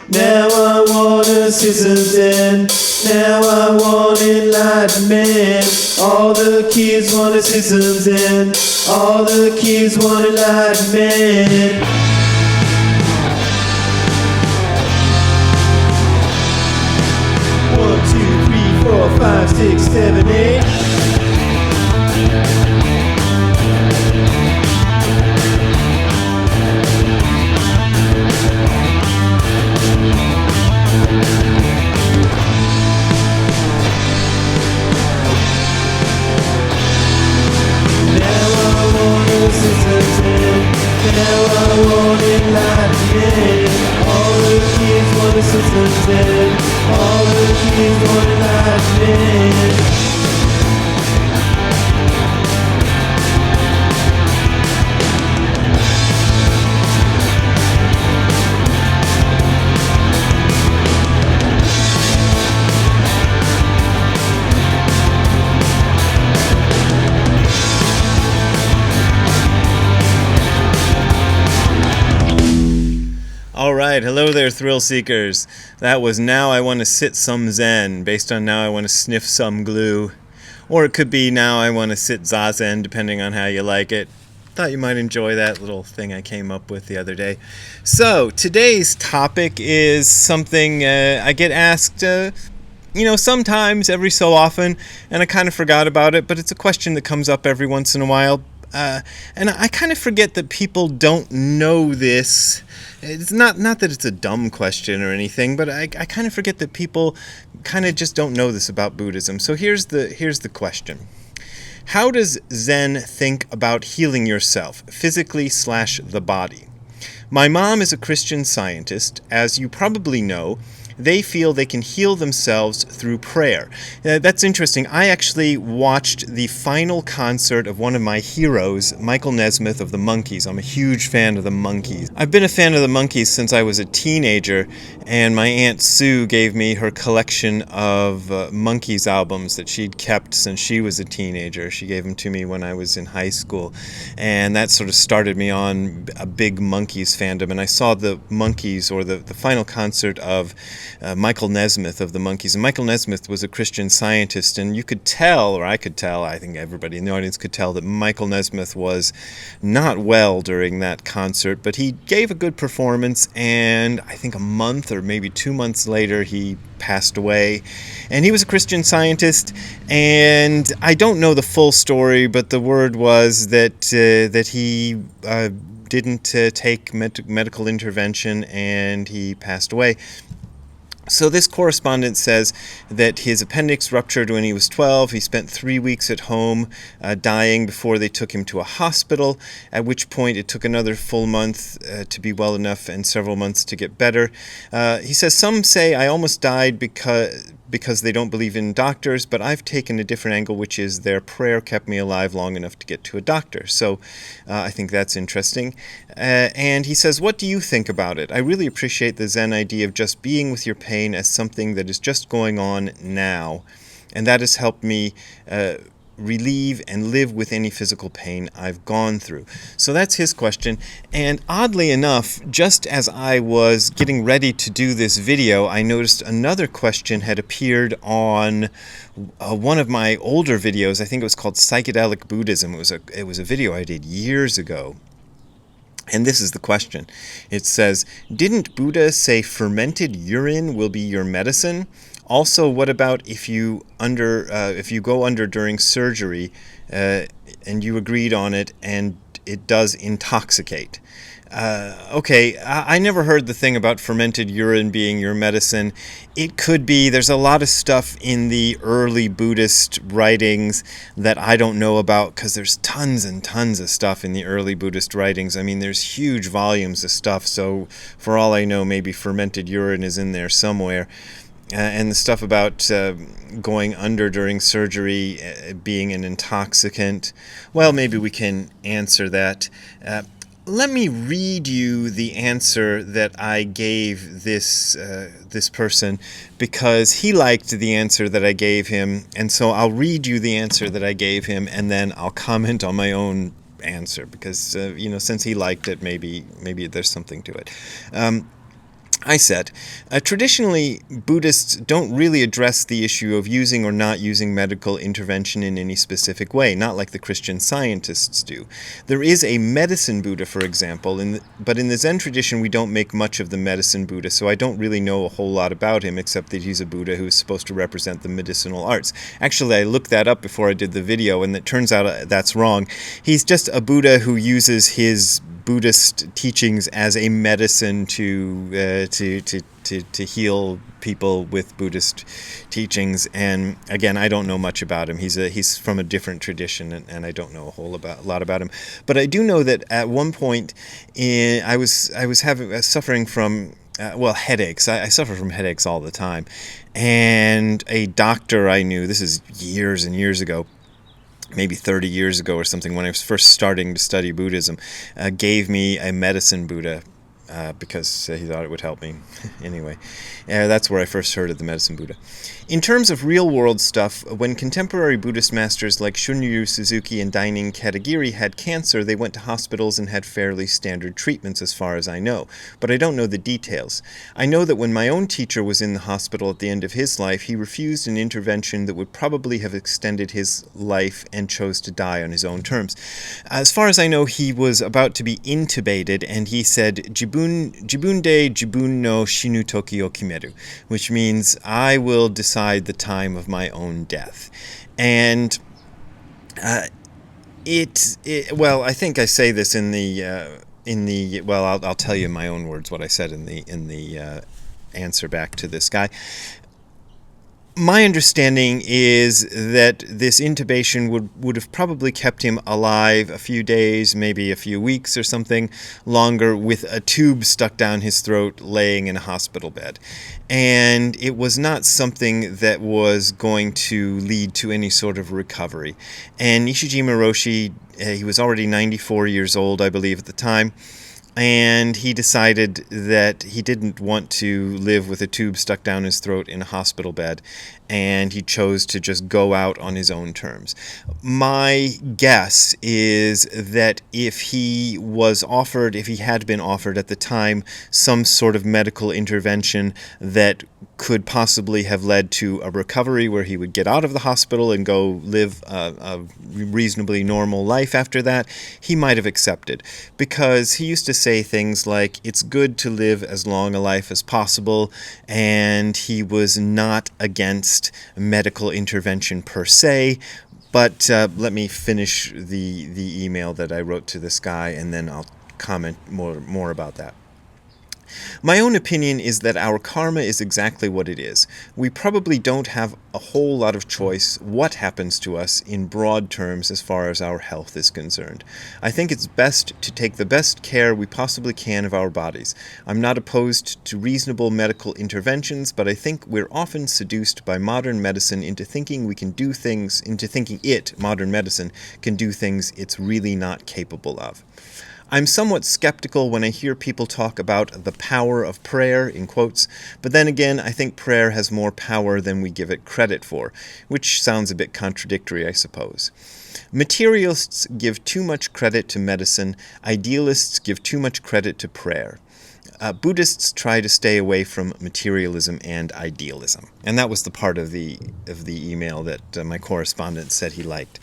Now I wanna see some Zen. Now I want enlightenment. All the kids wanna see some Zen. All the kids want enlightenment. 1, 2, 3, 4, 5, 6, 7, 8. Now I want enlightenment. All the kids want a system Zen. All the kids want enlightenment. Alright, hello there, thrill seekers. That was Now I Want to Sit Some Zen, based on Now I Want to Sniff Some Glue. Or it could be Now I Want to Sit Zazen, depending on how you like it. Thought you might enjoy that little thing I came up with the other day. So, today's topic is something I get asked, sometimes, every so often, and I kind of forgot about it, but it's a question that comes up every once in a while. And I kind of forget that people don't know this. It's not that it's a dumb question or anything, but I kind of forget that people kind of just don't know this about Buddhism. So here's the question. How does Zen think about healing yourself, physically / the body? My mom is a Christian Scientist. As you probably know, they feel they can heal themselves through prayer. That's interesting. I actually watched the final concert of one of my heroes, Michael Nesmith of the Monkees. I'm a huge fan of the Monkees. I've been a fan of the Monkees since I was a teenager, and my Aunt Sue gave me her collection of Monkees albums that she'd kept since she was a teenager. She gave them to me when I was in high school, and that sort of started me on a big Monkees fandom. And I saw the Monkees, or the final concert of Michael Nesmith of the Monkees. And Michael Nesmith was a Christian Scientist, and you could tell, or I could tell, I think everybody in the audience could tell, that Michael Nesmith was not well during that concert, but he gave a good performance, and I think a month or maybe 2 months later he passed away. And he was a Christian Scientist, and I don't know the full story, but the word was that he didn't take medical intervention and he passed away. So this correspondent says that his appendix ruptured when he was 12. He spent 3 weeks at home dying before they took him to a hospital, at which point it took another full month to be well enough and several months to get better. He says, some say I almost died because they don't believe in doctors, but I've taken a different angle, which is their prayer kept me alive long enough to get to a doctor. So I think that's interesting. And he says, what do you think about it? I really appreciate the Zen idea of just being with your pain as something that is just going on now. And that has helped me relieve and live with any physical pain I've gone through. So that's his question. And oddly enough, just as I was getting ready to do this video, I noticed another question had appeared on one of my older videos. I think it was called Psychedelic Buddhism. It was a video I did years ago. And this is the question. It says, didn't Buddha say fermented urine will be your medicine? Also, what about if you go under during surgery and you agreed on it and it does intoxicate? Okay, I never heard the thing about fermented urine being your medicine. It could be. There's a lot of stuff in the early Buddhist writings that I don't know about, because there's tons and tons of stuff in the early Buddhist writings. I mean, there's huge volumes of stuff, so for all I know, maybe fermented urine is in there somewhere. And the stuff about going under during surgery being an intoxicant, well, maybe we can answer that. Let me read you the answer that I gave this person, because he liked the answer that I gave him, and so I'll read you the answer that I gave him, and then I'll comment on my own answer, because since he liked it, maybe there's something to it. I said, traditionally, Buddhists don't really address the issue of using or not using medical intervention in any specific way, not like the Christian Scientists do. There is a medicine Buddha, for example, but in the Zen tradition we don't make much of the medicine Buddha, so I don't really know a whole lot about him, except that he's a Buddha who's supposed to represent the medicinal arts. Actually, I looked that up before I did the video, and it turns out that's wrong. He's just a Buddha who uses his Buddhist teachings as a medicine to heal people with Buddhist teachings. And again, I don't know much about him. He's from a different tradition, and I don't know a lot about him. But I do know that at one point, I was suffering from headaches. I suffer from headaches all the time, and a doctor I knew. This is years and years ago, maybe 30 years ago or something, when I was first starting to study Buddhism, gave me a medicine Buddha because he thought it would help me. Anyway, that's where I first heard of the medicine Buddha. In terms of real-world stuff, when contemporary Buddhist masters like Shunryu Suzuki and Dainin Katagiri had cancer, they went to hospitals and had fairly standard treatments as far as I know, but I don't know the details. I know that when my own teacher was in the hospital at the end of his life, he refused an intervention that would probably have extended his life and chose to die on his own terms. As far as I know, he was about to be intubated, and he said, Jibunde jibun no shinu toki o kimeru, which means, I will decide the time of my own death. And I think I say this I'll tell you in my own words what I said in the answer back to this guy. My understanding is that this intubation would have probably kept him alive a few days, maybe a few weeks or something longer, with a tube stuck down his throat, laying in a hospital bed. And it was not something that was going to lead to any sort of recovery. And Nishijima Roshi, he was already 94 years old, I believe, at the time. And he decided that he didn't want to live with a tube stuck down his throat in a hospital bed, and he chose to just go out on his own terms. My guess is that if he had been offered at the time some sort of medical intervention that could possibly have led to a recovery where he would get out of the hospital and go live a reasonably normal life after that, he might have accepted. Because he used to say things like, it's good to live as long a life as possible, and he was not against medical intervention per se. But let me finish the email that I wrote to this guy, and then I'll comment more about that. My own opinion is that our karma is exactly what it is. We probably don't have a whole lot of choice what happens to us in broad terms as far as our health is concerned. I think it's best to take the best care we possibly can of our bodies. I'm not opposed to reasonable medical interventions, but I think we're often seduced by modern medicine into thinking modern medicine, can do things it's really not capable of. I'm somewhat skeptical when I hear people talk about the power of prayer, in quotes, but then again, I think prayer has more power than we give it credit for, which sounds a bit contradictory, I suppose. Materialists give too much credit to medicine, idealists give too much credit to prayer. Buddhists try to stay away from materialism and idealism. And that was the part of the email that my correspondent said he liked.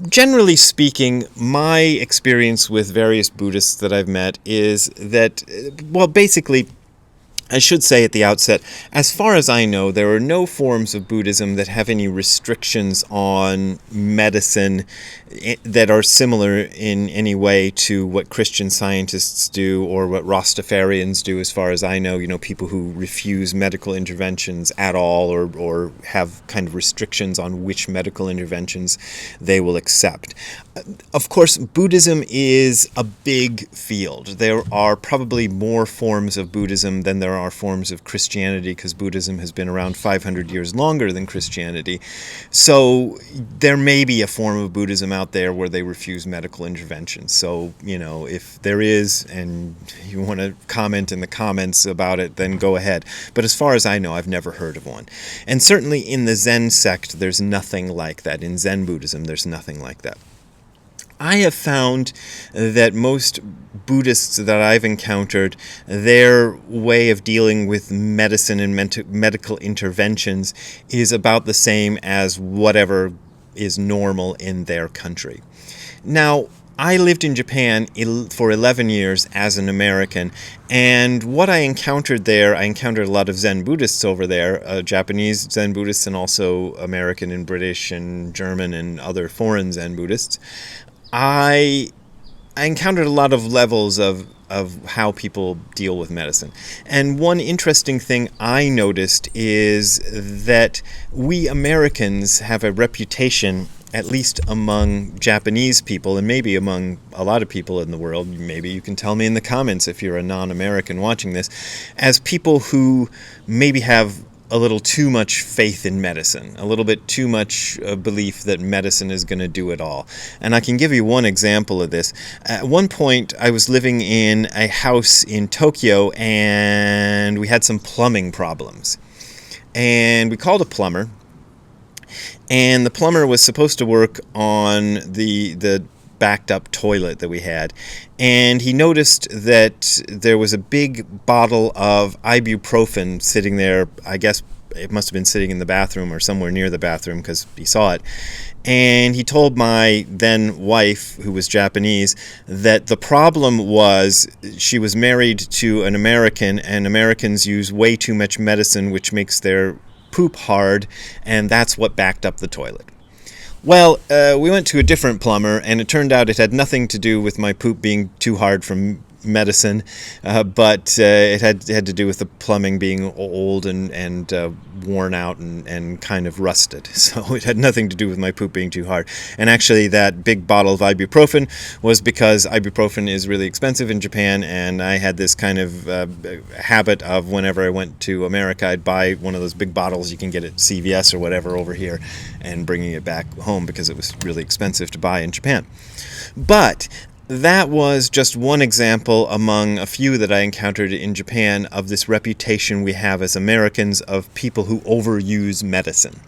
Generally speaking, my experience with various Buddhists that I've met is that, basically, I should say at the outset, as far as I know, there are no forms of Buddhism that have any restrictions on medicine that are similar in any way to what Christian Scientists do or what Rastafarians do, as far as I know, people who refuse medical interventions at all or have kind of restrictions on which medical interventions they will accept. Of course, Buddhism is a big field. There are probably more forms of Buddhism than there are forms of Christianity, because Buddhism has been around 500 years longer than Christianity. So there may be a form of Buddhism out there where they refuse medical intervention. So, if there is and you want to comment in the comments about it, then go ahead. But as far as I know, I've never heard of one. And certainly in the Zen sect, there's nothing like that. In Zen Buddhism, there's nothing like that. I have found that most Buddhists that I've encountered, their way of dealing with medicine and medical interventions is about the same as whatever is normal in their country. Now, I lived in Japan for 11 years as an American, and what I encountered there, I encountered a lot of Zen Buddhists over there, Japanese Zen Buddhists and also American and British and German and other foreign Zen Buddhists. I encountered a lot of levels of how people deal with medicine. And one interesting thing I noticed is that we Americans have a reputation, at least among Japanese people, and maybe among a lot of people in the world, maybe you can tell me in the comments if you're a non-American watching this, as people who maybe have a little too much faith in medicine, a little bit too much belief that medicine is going to do it all. And I can give you one example of this. At one point, I was living in a house in Tokyo, and we had some plumbing problems. And we called a plumber, and the plumber was supposed to work on the backed up toilet that we had, and he noticed that there was a big bottle of ibuprofen sitting there. I guess it must have been sitting in the bathroom or somewhere near the bathroom because he saw it. And he told my then wife, who was Japanese, that the problem was she was married to an American, and Americans use way too much medicine, which makes their poop hard, and that's what backed up the toilet. Well, we went to a different plumber, and it turned out it had nothing to do with my poop being too hard from medicine, but it had to do with the plumbing being old and worn out and kind of rusted. So it had nothing to do with my poop being too hard. And actually, that big bottle of ibuprofen was because ibuprofen is really expensive in Japan, and I had this kind of habit of whenever I went to America, I'd buy one of those big bottles you can get at CVS or whatever over here and bringing it back home because it was really expensive to buy in Japan. But that was just one example among a few that I encountered in Japan of this reputation we have as Americans of people who overuse medicine.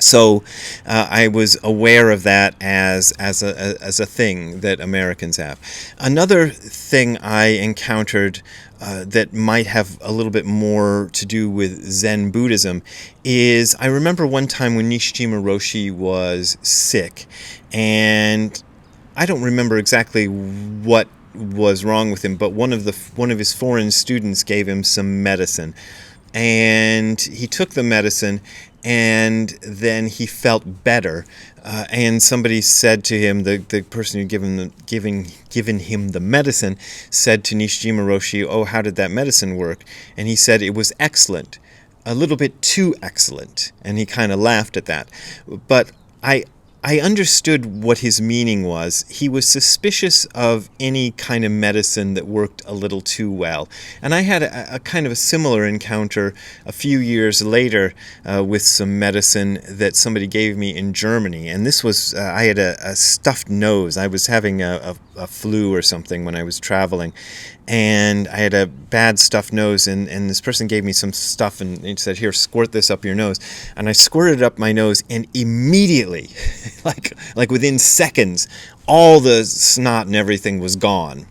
So I was aware of that as a thing that Americans have. Another thing I encountered that might have a little bit more to do with Zen Buddhism is I remember one time when Nishijima Roshi was sick, and I don't remember exactly what was wrong with him, but one of his foreign students gave him some medicine, and he took the medicine, and then he felt better. And somebody said to him, the person who given him the medicine, said to Nishijima Roshi, "Oh, how did that medicine work?" And he said it was excellent, a little bit too excellent, and he kind of laughed at that. But I understood what his meaning was. He was suspicious of any kind of medicine that worked a little too well. And I had a kind of a similar encounter a few years later with some medicine that somebody gave me in Germany. And this was, I had a stuffed nose. I was having a flu or something when I was traveling. And I had a bad stuffed nose, and this person gave me some stuff, and he said, "Here, squirt this up your nose." And I squirted it up my nose, and immediately, like within seconds, all the snot and everything was gone.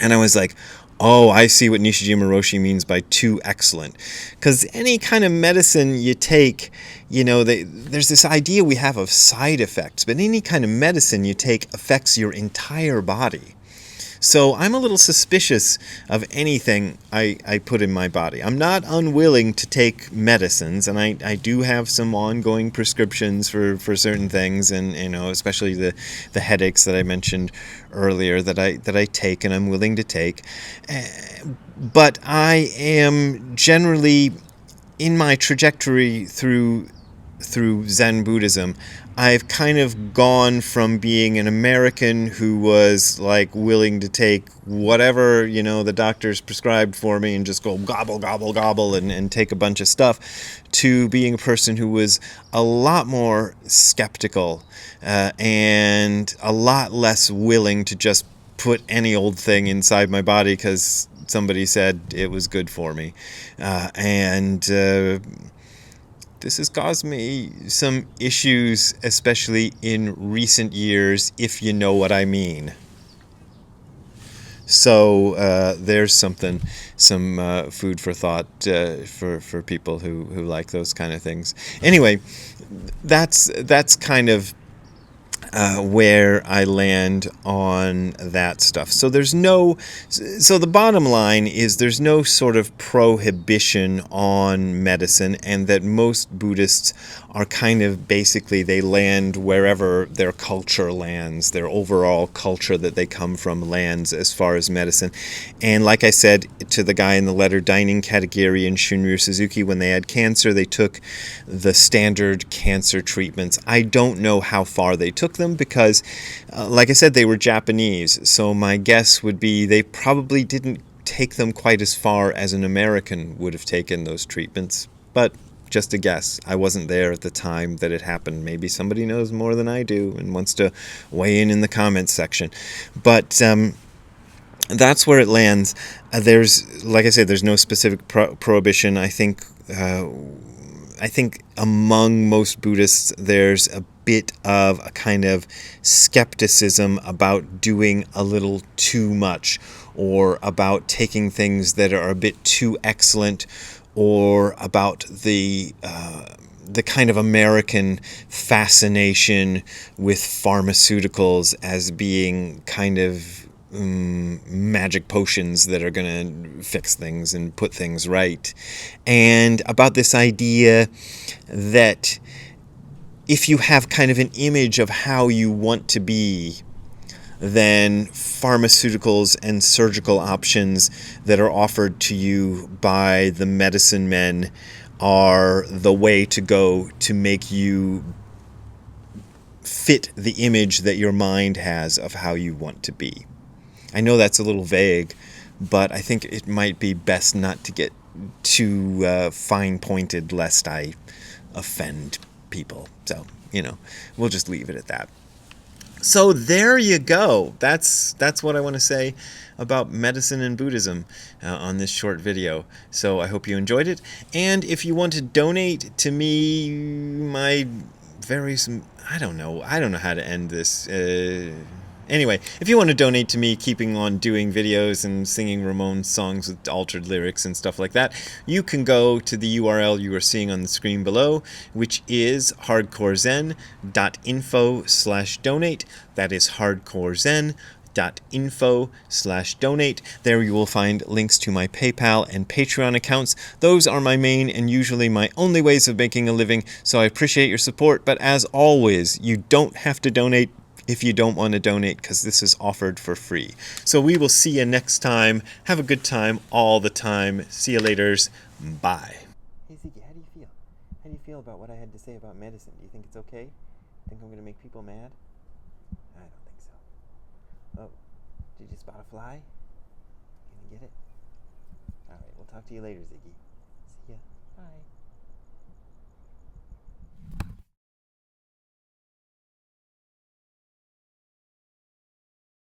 And I was like, oh, I see what Nishijima Roshi means by too excellent. Because any kind of medicine you take, there's this idea we have of side effects, but any kind of medicine you take affects your entire body. So I'm a little suspicious of anything I put in my body. I'm not unwilling to take medicines, and I do have some ongoing prescriptions for certain things, and especially the headaches that I mentioned earlier that I take and I'm willing to take. But I am generally, in my trajectory through Zen Buddhism, I've kind of gone from being an American who was like willing to take whatever, the doctors prescribed for me and just go gobble, gobble, gobble and take a bunch of stuff, to being a person who was a lot more skeptical and a lot less willing to just put any old thing inside my body because somebody said it was good for me. this has caused me some issues, especially in recent years, if you know what I mean. So there's some food for thought for people who like those kind of things. Anyway, that's kind of where I land on that stuff. So the bottom line is there's no sort of prohibition on medicine, and that most Buddhists are kind of basically they land wherever their culture lands, their overall culture that they come from lands as far as medicine. And like I said to the guy in the letter, Dainin Katagiri and Shunryu Suzuki, when they had cancer, they took the standard cancer treatments. I don't know how far they took them because, like I said, they were Japanese. So my guess would be they probably didn't take them quite as far as an American would have taken those treatments. But just a guess. I wasn't there at the time that it happened. Maybe somebody knows more than I do and wants to weigh in the comments section. But that's where it lands. There's, like I said, there's no specific prohibition. I think among most Buddhists, there's a bit of a kind of skepticism about doing a little too much, or about taking things that are a bit too excellent, or about the kind of American fascination with pharmaceuticals as being kind of magic potions that are going to fix things and put things right. And about this idea that if you have kind of an image of how you want to be, then pharmaceuticals and surgical options that are offered to you by the medicine men are the way to go to make you fit the image that your mind has of how you want to be. I know that's a little vague, but I think it might be best not to get too fine-pointed lest I offend people. So, we'll just leave it at that. So there you go. That's what I want to say about medicine and Buddhism on this short video. So I hope you enjoyed it. And if you want to donate to me, my various, I don't know how to end this. Anyway, if you want to donate to me keeping on doing videos and singing Ramones songs with altered lyrics and stuff like that, you can go to the URL you are seeing on the screen below, which is hardcorezen.info/donate. That is hardcorezen.info/donate. There you will find links to my PayPal and Patreon accounts. Those are my main and usually my only ways of making a living, so I appreciate your support, but as always, you don't have to donate if you don't want to donate, because this is offered for free. So we will see you next time. Have a good time all the time. See you laters. Bye. Hey Ziggy, how do you feel? How do you feel about what I had to say about medicine? Do you think it's okay? Think I'm going to make people mad? I don't think so. Oh, did you spot a fly? Can you get it? Alright, we'll talk to you later, Ziggy. See ya. Bye.